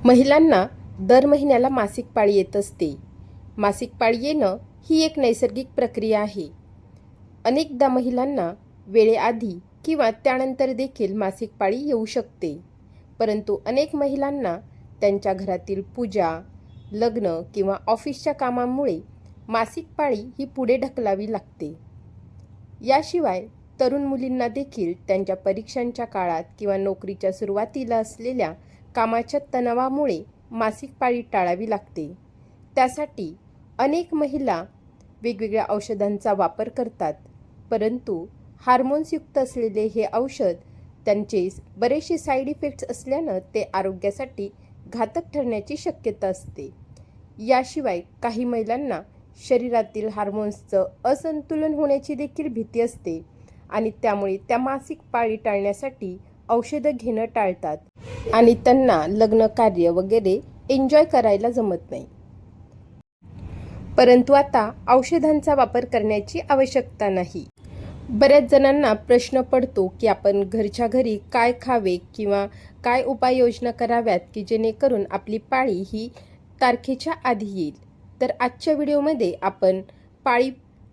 महिलांना दर महिन्याला मासिक पाळी येत असते. मासिक पाळी येणं ही एक नैसर्गिक प्रक्रिया आहे. अनेकदा महिलांना वेळेआधी किंवा त्यानंतर देखील मासिक पाळी येऊ शकते. परंतु अनेक महिलांना त्यांच्या घरातील पूजा, लग्न किंवा ऑफिसच्या कामामुळे मासिक पाळी ही पुढे ढकलावी लागते. याशिवाय तरुण मुलींना देखील त्यांच्या परीक्षांच्या काळात किंवा नोकरीच्या सुरुवातीला असलेल्या कामाच्या तणावामुळे मासिक पाळी टाळावी लागते. त्यासाठी अनेक महिला वेगवेगळ्या औषधांचा वापर करतात. परंतु हार्मोन्सयुक्त असलेले हे औषध त्यांचे बरेचसे साईड इफेक्ट्स असल्यानं ते आरोग्यासाठी घातक ठरण्याची शक्यता असते. याशिवाय काही महिलांना शरीरातील हार्मोन्सचं असंतुलन होण्याची देखील भीती असते आणि त्यामुळे त्या मासिक पाळी टाळण्यासाठी औषधं घेणं टाळतात आणि त्यांना लग्न कार्य वगैरे एन्जॉय करायला जमत नाही. परंतु आता औषधांचा वापर करण्याची आवश्यकता नाही. बऱ्याच जणांना प्रश्न पडतो की आपण घरच्या घरी काय खावे किंवा काय उपाययोजना कराव्यात की जेणेकरून आपली पाळी ही तारखेच्या आधी येईल. तर आजच्या व्हिडिओमध्ये आपण पाळी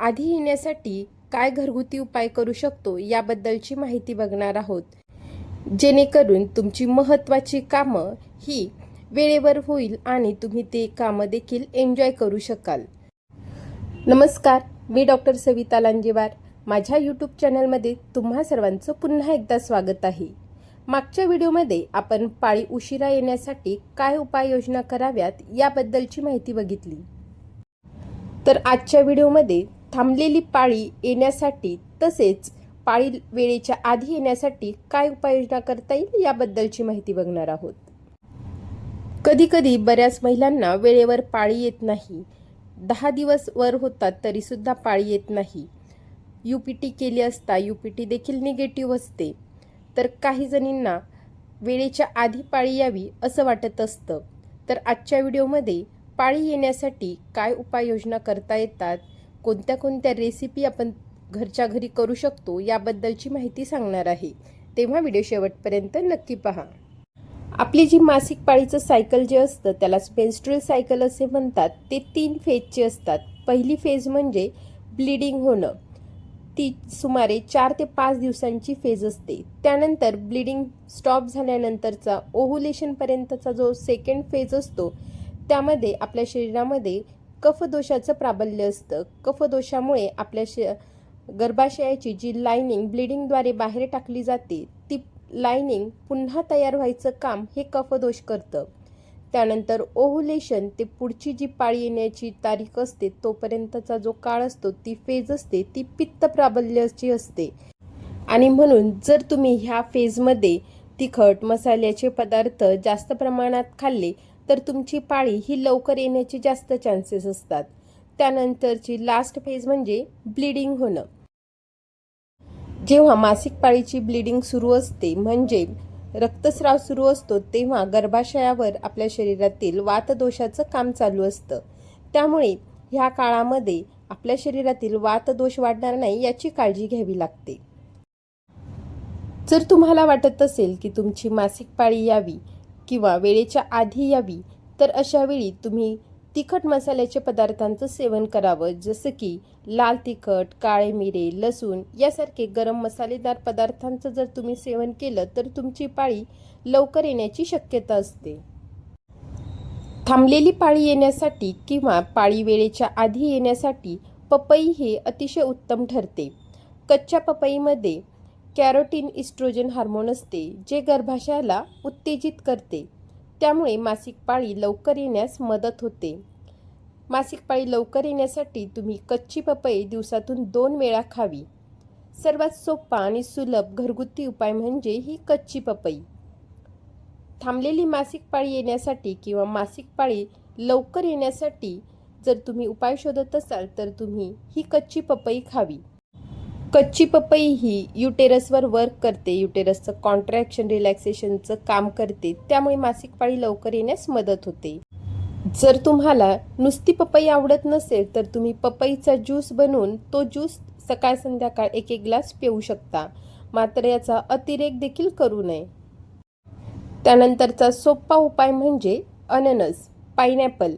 आधी येण्यासाठी काय घरगुती उपाय करू शकतो याबद्दलची माहिती बघणार आहोत, जेणेकरून तुमची महत्त्वाची कामं ही वेळेवर होईल आणि तुम्ही ते कामं देखील एन्जॉय करू शकाल. नमस्कार, मी डॉक्टर सविता लांजेवार. माझ्या यूट्यूब चॅनलमध्ये तुम्हा सर्वांचं पुन्हा एकदा स्वागत आहे. मागच्या व्हिडिओमध्ये आपण पाळी उशिरा येण्यासाठी काय उपाययोजना कराव्यात याबद्दलची माहिती बघितली. तर आजच्या व्हिडिओमध्ये थांबलेली पाळी येण्यासाठी तसेच पाळी वेळेच्या आधी येण्यासाठी काय उपाययोजना करता येईल याबद्दलची माहिती बघणार आहोत. कधीकधी बऱ्याच महिलांना वेळेवर पाळी येत नाही. 10 दिवस वर होतात तरीसुद्धा पाळी येत नाही. UPT केली असता UPT देखील निगेटिव्ह असते. तर काही जणींना वेळेच्या आधी पाळी यावी असं वाटत असतं. तर आजच्या व्हिडिओमध्ये पाळी येण्यासाठी काय उपाययोजना करता येतात, कोणत्या कोणत्या रेसिपी आपण घरच्या घरी करू शकतो याबद्दलची माहिती सांगणार आहे. तेव्हा व्हिडिओ शेवटपर्यंत नक्की पहा. आपली जी मासिक पाळीचं सायकल जे असतं त्याला मेन्स्ट्रुअल सायकल असे म्हणतात. ते 3 फेजचे असतात. पहिली फेज म्हणजे ब्लिडिंग होणं. ती सुमारे 4 ते 5 दिवसांची फेज असते. त्यानंतर ब्लिडिंग स्टॉप झाल्यानंतरचा ओव्हुलेशनपर्यंतचा जो सेकंड फेज असतो त्यामध्ये आपल्या शरीरामध्ये कफदोषाचं प्राबल्य असतं. कफदोषामुळे आपल्या गर्भाशयाची जी लायनिंग ब्लिडिंगद्वारे बाहेर टाकली जाते ती लायनिंग पुन्हा तयार व्हायचं काम हे कफदोष करतं. त्यानंतर ओव्हुलेशन ते पुढची जी पाळी येण्याची तारीख असते तोपर्यंतचा जो काळ असतो ती फेज असते ती पित्त प्राबल्याची असते. आणि म्हणून जर तुम्ही ह्या फेजमध्ये तिखट मसाल्याचे पदार्थ जास्त प्रमाणात खाल्ले तर तुमची पाळी ही लवकर येण्याचे जास्त चान्सेस असतात. त्यानंतरची लास्ट फेज म्हणजे ब्लिडिंग होणं. जेव्हा मासिक पाळीची ब्लिडिंग सुरू असते म्हणजे रक्तस्राव सुरू असतो तेव्हा गर्भाशयावर आपल्या शरीरातील वातदोषाचं काम चालू असतं. त्यामुळे ह्या काळामध्ये आपल्या शरीरातील वातदोष वाढणार नाही याची काळजी घ्यावी लागते. जर तुम्हाला वाटत असेल की तुमची मासिक पाळी यावी किंवा वेळेच्या आधी यावी तर अशा वेळी तुम्ही तिखट मसाल्याचे पदार्थांचं सेवन करावं. जसं की लाल तिखट, काळे मिरे, लसूण यासारखे गरम मसालेदार पदार्थांचं जर तुम्ही सेवन केलं तर तुमची पाळी लवकर येण्याची शक्यता असते. थांबलेली पाळी येण्यासाठी किंवा पाळी वेळेच्या आधी येण्यासाठी पपई हे अतिशय उत्तम ठरते. कच्च्या पपईमध्ये कॅरोटीन इस्ट्रोजन हार्मोन असते जे गर्भाशयाला उत्तेजित करते. त्यामुळे मासिक पाळी लवकर येण्यास मदत होते. मासिक पाळी लवकर येण्यासाठी तुम्ही कच्ची पपई दिवसातून 2 वेळा खावी. सर्वात सोपा आणि सुलभ घरगुती उपाय म्हणजे ही कच्ची पपई. थांबलेली मासिक पाळी येण्यासाठी किंवा मासिक पाळी लवकर येण्यासाठी जर तुम्ही उपाय शोधत असाल तर तुम्ही ही कच्ची पपई खावी. कच्ची पपई ही युटेरसवर वर्क करते. युटेरसचं कॉन्ट्रॅक्शन रिलॅक्सेशनचं काम करते. त्यामुळे मासिक पाळी लवकर येण्यास मदत होते. जर तुम्हाला नुसती पपई आवडत नसेल तर तुम्ही पपईचा ज्यूस बनवून तो ज्यूस सकाळ संध्याकाळ 1-1 ग्लास पिऊ शकता. मात्र याचा अतिरेक देखील करू नये. त्यानंतरचा सोपा उपाय म्हणजे अननस, पायनॅपल.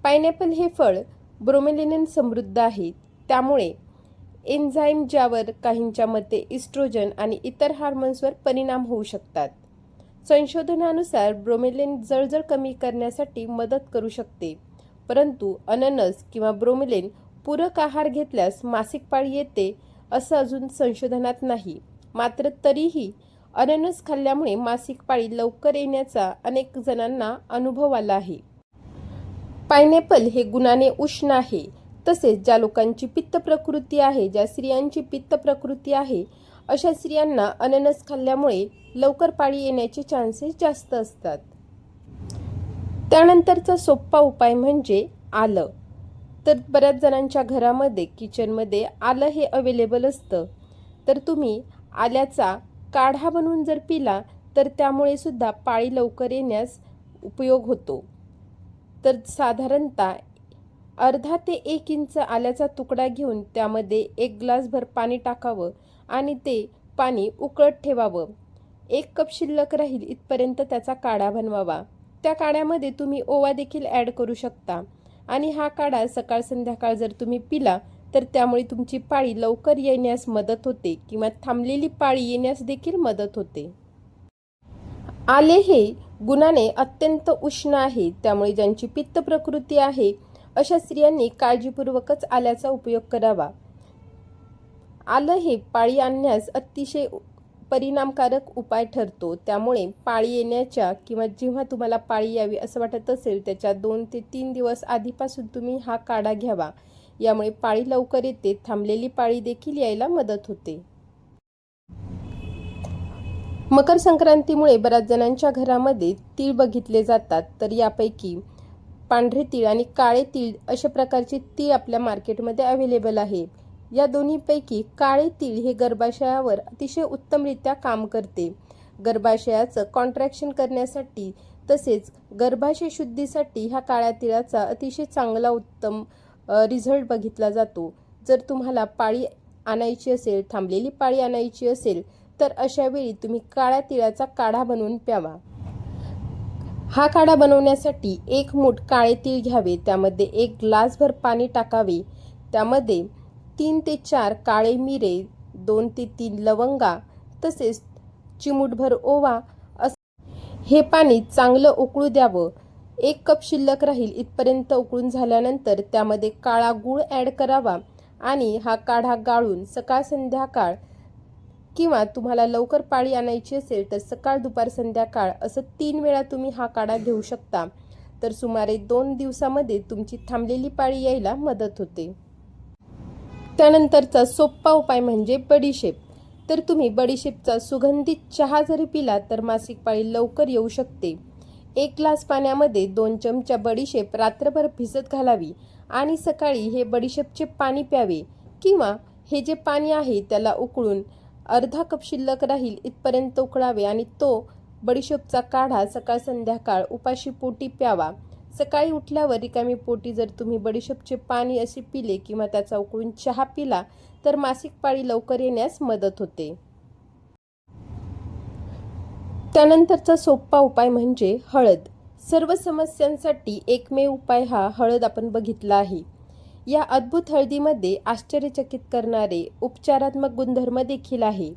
पायनॅपल हे फळ ब्रोमेलिन समृद्ध आहे, त्यामुळे एन्झाईम ज्यावर काहींच्या मते इस्ट्रोजन आणि इतर हार्मोन्सवर परिणाम होऊ शकतात. संशोधनानुसार ब्रोमेलिन जळजळ कमी करण्यासाठी मदत करू शकते, परंतु अननस किंवा ब्रोमेलिन पूरक आहार घेतल्यास मासिक पाळी येते असं अजून संशोधनात नाही. मात्र तरीही अननस खाल्ल्यामुळे मासिक पाळी लवकर येण्याचा अनेक जणांना अनुभव आला आहे. पायनॅपल हे गुणाने उष्ण आहे. तसेच ज्या लोकांची पित्त प्रकृती आहे, ज्या स्त्रियांची पित्त प्रकृती आहे, अशा स्त्रियांना अननस खाल्ल्यामुळे लवकर पाळी येण्याचे चान्सेस जास्त असतात. त्यानंतरचा सोपा उपाय म्हणजे आलं. तर बऱ्याच जणांच्या घरामध्ये किचनमध्ये आलं हे अवेलेबल असतं. तर तुम्ही आल्याचा काढा बनवून जर पिला तर त्यामुळे सुद्धा पाळी लवकर येण्यास उपयोग होतो. तर साधारणतः अर्धा ते 1 इंच आल्याचा तुकडा घेऊन त्यामध्ये 1 ग्लासभर पाणी टाकावं आणि ते पाणी उकळत ठेवावं. 1 कप शिल्लक राहील इथपर्यंत त्याचा काढा बनवावा. त्या काढ्यामध्ये तुम्ही ओवा देखील ॲड करू शकता आणि हा काढा सकाळ संध्याकाळ जर तुम्ही पिला तर त्यामुळे तुमची पाळी लवकर येण्यास मदत होते किंवा थांबलेली पाळी येण्यास देखील मदत होते. आले हे गुणाने अत्यंत उष्ण आहे, त्यामुळे ज्यांची पित्त प्रकृती आहे अशा स्त्रियांनी काळजीपूर्वकच आल्याचा उपयोग करावा. आलं हे पाळी आणण्यास अतिशय परिणामकारक उपाय ठरतो. त्यामुळे पाळी येण्याच्या किंवा जेव्हा तुम्हाला पाळी यावी असं वाटत असेल त्याच्या 2 ते 3 दिवस आधीपासून तुम्ही हा काढा घ्यावा. यामुळे पाळी लवकर येते, थांबलेली पाळी देखील यायला मदत होते. मकर संक्रांतीमुळे बऱ्याच जणांच्या घरामध्ये तीळ बघितले जातात. तर यापैकी पांढरे तीळ आणि काळे तीळ अशा प्रकारचे तीळ आपल्या मार्केटमध्ये अवेलेबल आहे. या दोन्हीपैकी काळे तीळ हे गर्भाशयावर अतिशय उत्तमरित्या काम करते. गर्भाशयाचं कॉन्ट्रॅक्शन करण्यासाठी तसेच गर्भाशय शुद्धीसाठी ह्या काळ्या तिळाचा अतिशय चांगला उत्तम रिझल्ट बघितला जातो. जर तुम्हाला पाळी आणायची असेल, थांबलेली पाळी आणायची असेल तर अशा वेळी तुम्ही काळ्या तिळाचा काढा बनवून प्यावा. हा काढा बनवण्यासाठी 1 मूठ काळे तीळ घ्यावे, त्यामध्ये 1 ग्लासभर पाणी टाकावे, त्यामध्ये 3 ते 4 काळे मिरे, 2 ते 3 लवंगा तसेच चिमूटभर ओवा हे पाणी चांगलं उकळू द्यावं. 1 कप शिल्लक राहील इथपर्यंत उकळून झाल्यानंतर त्यामध्ये काळा गूळ ॲड करावा आणि हा काढा गाळून सकाळ संध्याकाळ किंवा तुम्हाला लवकर पाळी आणायची असेल तर सकाळ दुपार संध्याकाळ असं 3 वेळा तुम्ही हा काढा घेऊ शकता. तर सुमारे 2 दिवसामध्ये तुमची थांबलेली पाळी यायला मदत होते. त्यानंतरचा सोपा उपाय म्हणजे बडीशेप. तर तुम्ही बडीशेपचा सुगंधित चहा जरी पिला तर मासिक पाळी लवकर येऊ शकते. 1 ग्लास पाण्यामध्ये 2 चमचा बडीशेप रात्रभर भिजत घालावी आणि सकाळी हे बडीशेपचे पाणी प्यावे किंवा हे जे पाणी आहे त्याला उकळून अर्धा कप शिल्लक राहील इथपर्यंत उकळावे आणि तो बडीशेपचा काढा सकाळ संध्याकाळ उपाशी पोटी प्यावा. सकाळी उठल्यावर रिकामी पोटी जर तुम्ही बडीशेपचे पाणी असे पिले किंवा त्याचा उकळून चहा पिला तर मासिक पाळी लवकर येण्यास मदत होते. त्यानंतरचा सोपा उपाय म्हणजे हळद. सर्व समस्यांसाठी एकमेव उपाय हा हळद आपण बघितला आहे. या अद्भुत हळदीमध्ये आश्चर्यचकित करणारे उपचारात्मक गुणधर्म देखील आहे.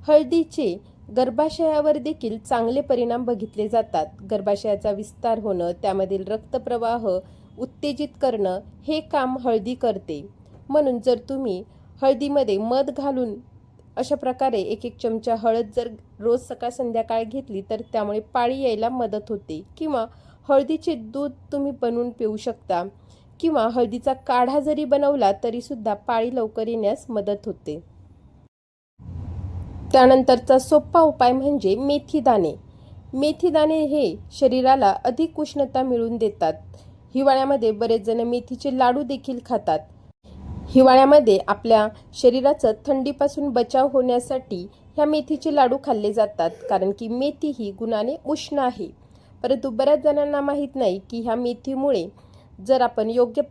हळदीचे गर्भाशयावर देखील चांगले परिणाम बघितले जातात. गर्भाशयाचा विस्तार होणं, त्यामधील रक्तप्रवाह उत्तेजित करणं हे काम हळदी करते. म्हणून जर तुम्ही हळदीमध्ये मध घालून अशा प्रकारे 1-1 चमचा हळद जर रोज सकाळ संध्याकाळ घेतली तर त्यामुळे पाळी यायला मदत होते. किंवा हळदीचे दूध तुम्ही बनवून पिऊ शकता किंवा हळदीचा काढा जरी बनवला तरी सुद्धा पाळी लवकर येण्यास मदत होते. त्यानंतरचा सोपा उपाय म्हणजे मेथी दाणे. मेथी दाणे हे शरीराला अधिक उष्णता मिळवून देतात. हिवाळ्यामध्ये बरेच जण मेथीचे लाडू देखील खातात. हिवाळ्यामध्ये आपल्या शरीराचं थंडीपासून बचाव होण्यासाठी ह्या मेथीचे लाडू खाल्ले जातात, कारण की मेथी ही गुणाने उष्ण आहे. परंतु बऱ्याच जणांना माहीत नाही की ह्या मेथीमुळे जर आपण योग्य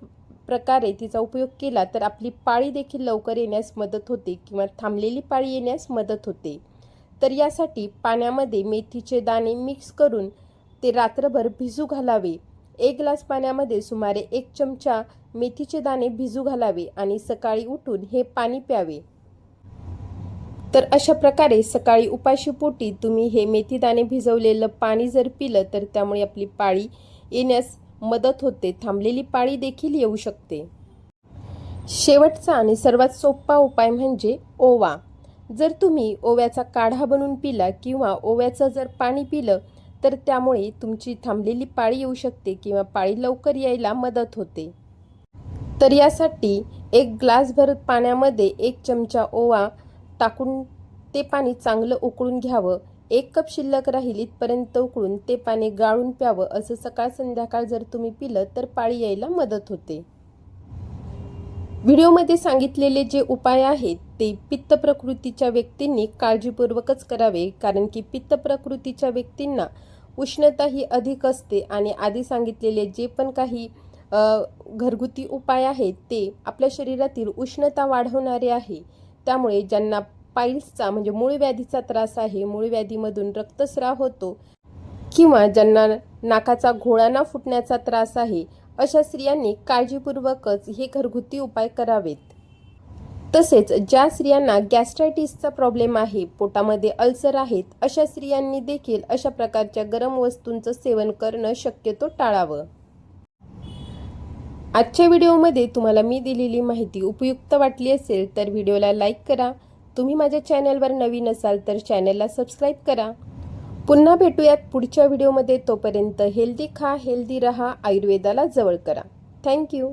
प्रकारे तिचा उपयोग केला तर आपली पाळी देखील लवकर येण्यास मदत होते किंवा थांबलेली पाळी येण्यास मदत होते. तर यासाठी पाण्यामध्ये मेथीचे दाणे मिक्स करून ते रात्रभर भिजू घालावे. 1 ग्लास पाण्यामध्ये सुमारे 1 चमचा मेथीचे दाणे भिजू घालावे आणि सकाळी उठून हे पाणी प्यावे. तर अशा प्रकारे सकाळी उपाशीपोटी तुम्ही हे मेथी दाणे भिजवलेलं पाणी जर पिलं तर त्यामुळे आपली पाळी येण्यास मदत होते. थांबलेली पाळी देखील येऊ शकते. शेवटचा आणि सर्वात सोपा उपाय म्हणजे ओवा. जर तुम्ही ओव्याचा काढा बनवून पिला किंवा ओव्याचं जर पाणी पिलं तर त्यामुळे तुमची थांबलेली पाळी येऊ शकते किंवा पाळी लवकर यायला मदत होते. तर यासाठी 1 ग्लासभर पाण्यामध्ये 1 चमचा ओवा टाकून ते पाणी चांगलं उकळून घ्यावं. 1 कप शिल्लक राहील इथपर्यंत उकळून ते पाणी गाळून प्यावं. असं सकाळ संध्याकाळ जर तुम्ही पिलं तर पाळी यायला मदत होते. व्हिडिओमध्ये सांगितलेले जे उपाय आहेत ते पित्त प्रकृतीच्या व्यक्तींनी काळजीपूर्वकच करावे, कारण की पित्त प्रकृतीच्या व्यक्तींना उष्णता ही अधिक असते आणि आधी सांगितलेले जे पण काही घरगुती उपाय आहेत ते आपल्या शरीरातील उष्णता वाढवणारे आहे. त्यामुळे ज्यांना पाईल्सचा म्हणजे मूळ व्याधीचा त्रास आहे, मूळ व्याधीमधून रक्तस्राव होतो किंवा ज्यांना नाकाचा घोळाना फुटण्याचा त्रास आहे, अशा स्त्रियांनी काळजीपूर्वकच हे घरगुती उपाय करावेत. तसेच ज्या स्त्रियांना गॅस्ट्रायटिसचा प्रॉब्लेम आहे, पोटामध्ये अल्सर आहेत, अशा स्त्रियांनी देखील अशा प्रकारच्या गरम वस्तूंचं सेवन करणं शक्यतो टाळावं. आजच्या व्हिडिओमध्ये तुम्हाला मी दिलेली माहिती उपयुक्त वाटली असेल तर व्हिडिओला लाईक करा. तुम्ही माझ्या चॅनलवर नवीन असाल तर चॅनलला सबस्क्राईब करा. पुन्हा भेटूयात पुढच्या व्हिडिओमध्ये. तोपर्यंत हेल्दी खा, हेल्दी रहा, आयुर्वेदाला जवळ करा. थँक्यू.